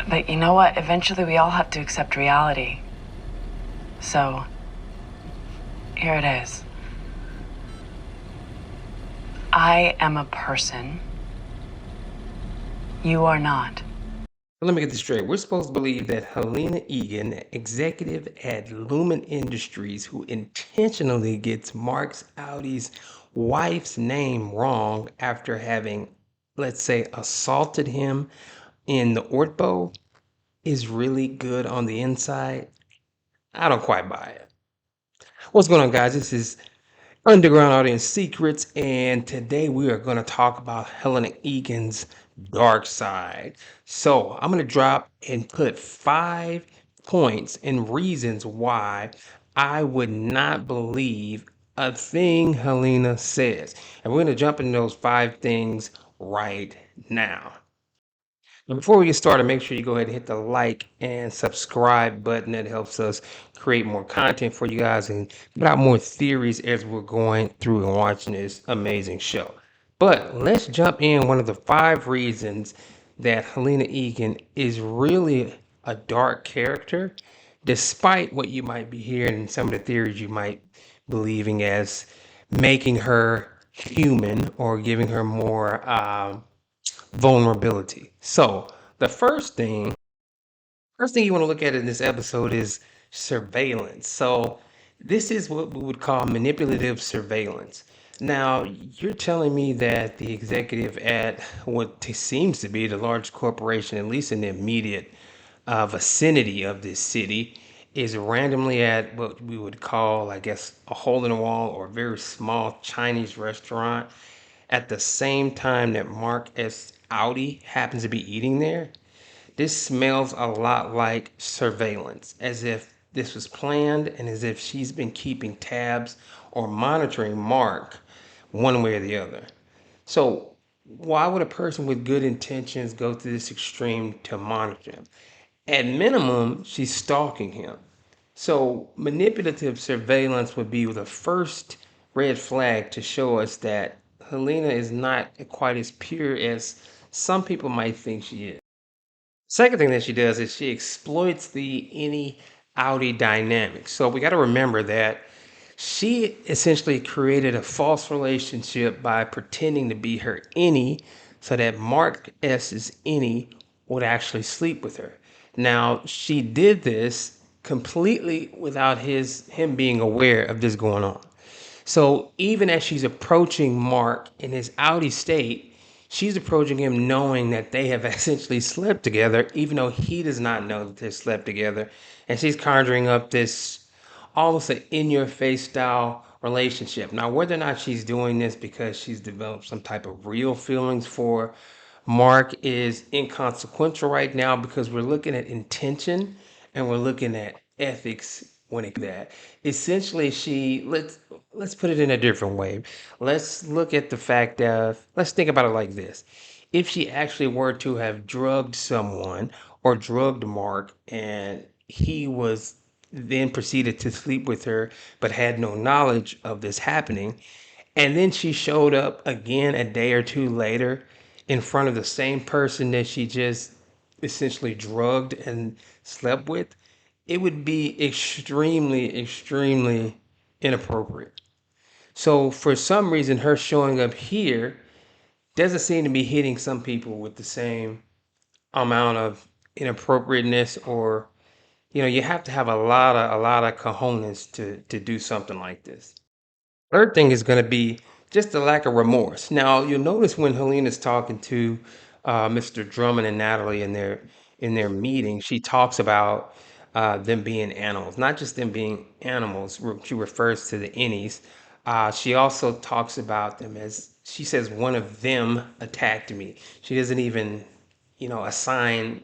But you know what? Eventually we all have to accept reality. So, here it is. I am a person. You are not. Let me get this straight. We're supposed to believe that Helena Eagan, executive at Lumen Industries, who intentionally gets Mark's Audi's wife's name wrong after having, let's say, assaulted him in the Ortbo, is really good on the inside. I don't quite buy it. What's going on, guys? This is Underground Audience Secrets, and today we are going to talk about Helena Eagan's dark side. So I'm going to drop and put 5 points and reasons why I would not believe a thing Helena says. And we're going to jump into those 5 things right now. Now, before we get started, make sure you go ahead and hit the like and subscribe button. That helps us create more content for you guys and put out more theories as we're going through and watching this amazing show. But let's jump in. One of the 5 reasons that Helena Eagan is really a dark character, despite what you might be hearing and some of the theories you might believing as making her human or giving her more vulnerability. So the first thing you want to look at in this episode is surveillance. So this is what we would call manipulative surveillance. Now, you're telling me that the executive at what seems to be the large corporation, at least in the immediate vicinity of this city, is randomly at what we would call, I guess, a hole in the wall or a very small Chinese restaurant at the same time that Mark S. Audi happens to be eating there. This smells a lot like surveillance, as if this was planned and as if she's been keeping tabs or monitoring Mark one way or the other. So, why would a person with good intentions go to this extreme to monitor him? At minimum, she's stalking him. So, manipulative surveillance would be the first red flag to show us that Helena is not quite as pure as some people might think she is. Second thing that she does is she exploits the any outie dynamic. So, we got to remember that she essentially created a false relationship by pretending to be her any so that Mark S's any would actually sleep with her. Now, she did this completely without him being aware of this going on. So even as she's approaching Mark in his outie state, she's approaching him knowing that they have essentially slept together, even though he does not know that they slept together. And she's conjuring up this almost an in your face style relationship. Now, whether or not she's doing this because she's developed some type of real feelings for Mark is inconsequential right now because we're looking at intention and we're looking at ethics when it that. Essentially, let's put it in a different way. Let's look at the fact of let's think about it like this. If she actually were to have drugged someone or drugged Mark and he was then proceeded to sleep with her but had no knowledge of this happening, and then she showed up again a day or two later in front of the same person that she just essentially drugged and slept with, it would be extremely, extremely inappropriate. So for some reason, her showing up here doesn't seem to be hitting some people with the same amount of inappropriateness or you have to have a lot of cojones to do something like this. Third thing is going to be just the lack of remorse. Now, you'll notice when Helena's talking to Mr. Drummond and Natalie in their meeting, she talks about them being animals, not just them being animals. She refers to the innies. She also talks about them as she says one of them attacked me. She doesn't even, assign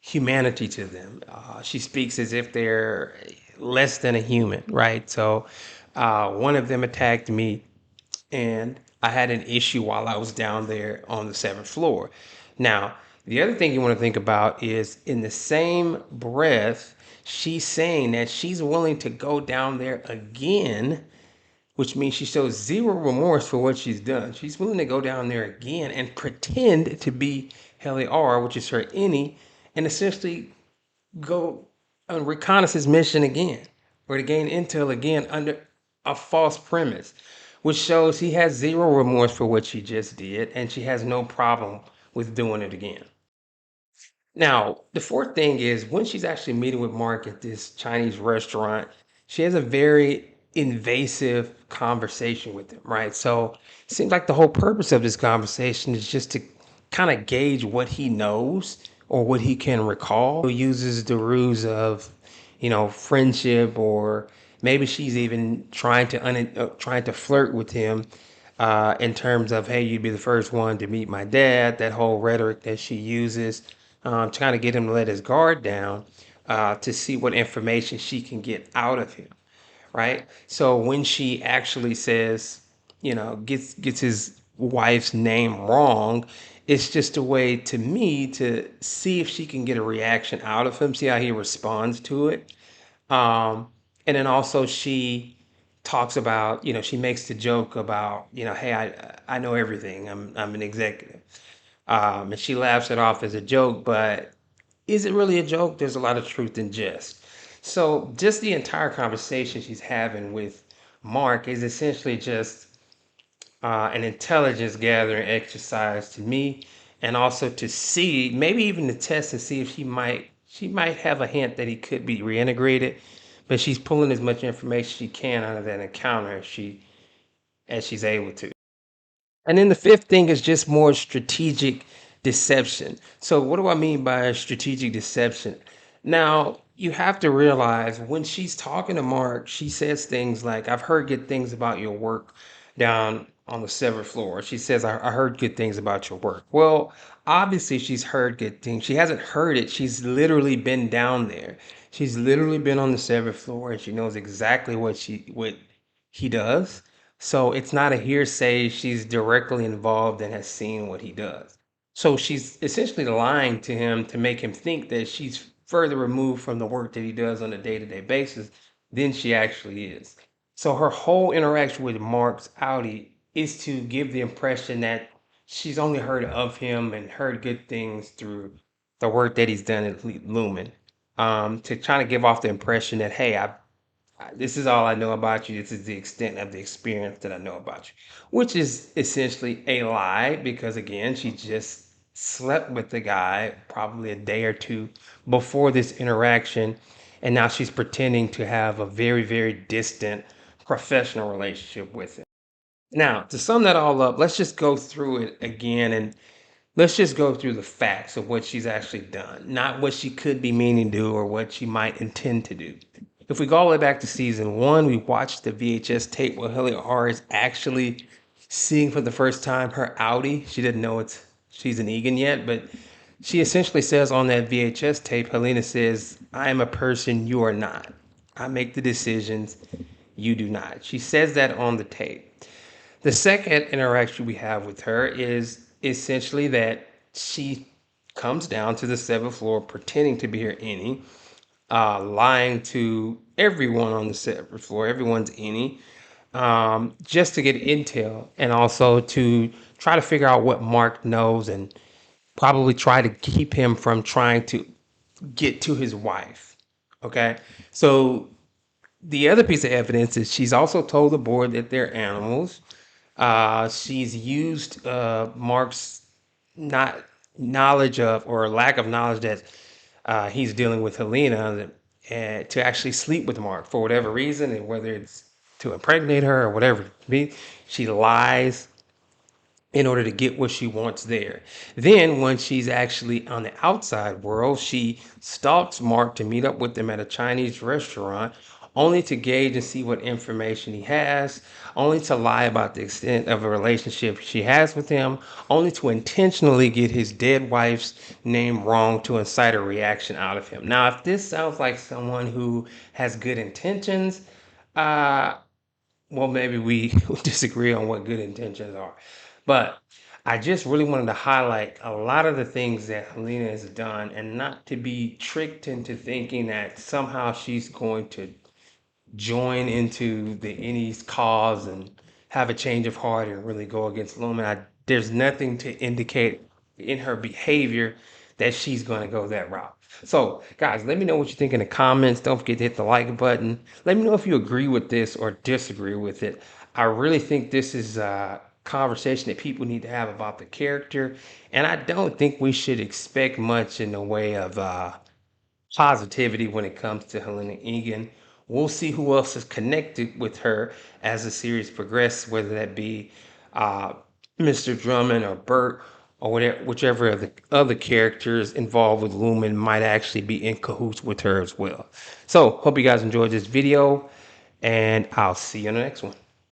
humanity to them. She speaks as if they're less than a human, right? So one of them attacked me, and I had an issue while I was down there on the 7th floor. Now, the other thing you want to think about is in the same breath, she's saying that she's willing to go down there again, which means she shows zero remorse for what she's done. She's willing to go down there again and pretend to be Helly R, which is her any, and essentially go on reconnaissance mission again, or to gain intel again under a false premise, which shows he has zero remorse for what she just did, and she has no problem with doing it again. Now, the fourth thing is when she's actually meeting with Mark at this Chinese restaurant, she has a very invasive conversation with him, right? So it seems like the whole purpose of this conversation is just to kind of gauge what he knows or what he can recall. He uses the ruse of, friendship, or maybe she's even trying to flirt with him in terms of, hey, you'd be the first one to meet my dad, that whole rhetoric that she uses, trying to get him to let his guard down, to see what information she can get out of him, right? So when she actually says, gets his wife's name wrong, it's just a way to me to see if she can get a reaction out of him, see how he responds to it. Um, and then also she talks about, she makes the joke about, hey, I know everything. I'm an executive. And she laughs it off as a joke, but is it really a joke? There's a lot of truth in jest. So just the entire conversation she's having with Mark is essentially just an intelligence gathering exercise to me, and also to see, maybe even to test and see if she might have a hint that he could be reintegrated, but she's pulling as much information she can out of that encounter as she's able to. And then the fifth thing is just more strategic deception. So, what do I mean by strategic deception? Now, you have to realize when she's talking to Mark, she says things like, I've heard good things about your work down on the seventh floor. She says, I heard good things about your work. Well, obviously, she's heard good things. She hasn't heard it. She's literally been down there. She's literally been on the seventh floor, and she knows exactly what he does. So it's not a hearsay. She's directly involved and has seen what he does. So she's essentially lying to him to make him think that she's further removed from the work that he does on a day-to-day basis than she actually is. So her whole interaction with Mark's Audi is to give the impression that she's only heard of him and heard good things through the work that he's done at Lumen. To try to give off the impression that, hey, this is all I know about you. This is the extent of the experience that I know about you, which is essentially a lie because, again, she just slept with the guy probably a day or two before this interaction. And now she's pretending to have a very, very distant professional relationship with him. Now, to sum that all up, let's just go through it again, and let's just go through the facts of what she's actually done, not what she could be meaning to do or what she might intend to do. If we go all the way back to season one, we watched the VHS tape where Hilly R is actually seeing for the first time her Audi. She didn't know she's an Egan yet, but she essentially says on that VHS tape, Helena says, I am a person you are not. I make the decisions, you do not. She says that on the tape. The second interaction we have with her is essentially that she comes down to the seventh floor pretending to be her innie, lying to everyone on the seventh floor, everyone's innie, just to get intel and also to try to figure out what Mark knows and probably try to keep him from trying to get to his wife. Okay, so the other piece of evidence is she's also told the board that they're animals. She's used Mark's not knowledge of or lack of knowledge that he's dealing with Helena to actually sleep with Mark for whatever reason, and whether it's to impregnate her or whatever it be, she lies in order to get what she wants there. Then, when she's actually on the outside world, she stalks Mark to meet up with him at a Chinese restaurant, only to gauge and see what information he has, only to lie about the extent of a relationship she has with him, only to intentionally get his dead wife's name wrong to incite a reaction out of him. Now, if this sounds like someone who has good intentions, uh, well, maybe we disagree on what good intentions are. But I just really wanted to highlight a lot of the things that Helena has done and not to be tricked into thinking that somehow she's going to join into the Innie's cause and have a change of heart and really go against Lumen. There's nothing to indicate in her behavior that she's going to go that route. So, guys, let me know what you think in the comments. Don't forget to hit the like button. Let me know if you agree with this or disagree with it. I really think this is a conversation that people need to have about the character, and I don't think we should expect much in the way of positivity when it comes to Helena Eagan. We'll see who else is connected with her as the series progresses, whether that be uh, Mr. Drummond or Bert or whatever, whichever of the other characters involved with Lumen might actually be in cahoots with her as well. So, hope you guys enjoyed this video, and I'll see you in the next one.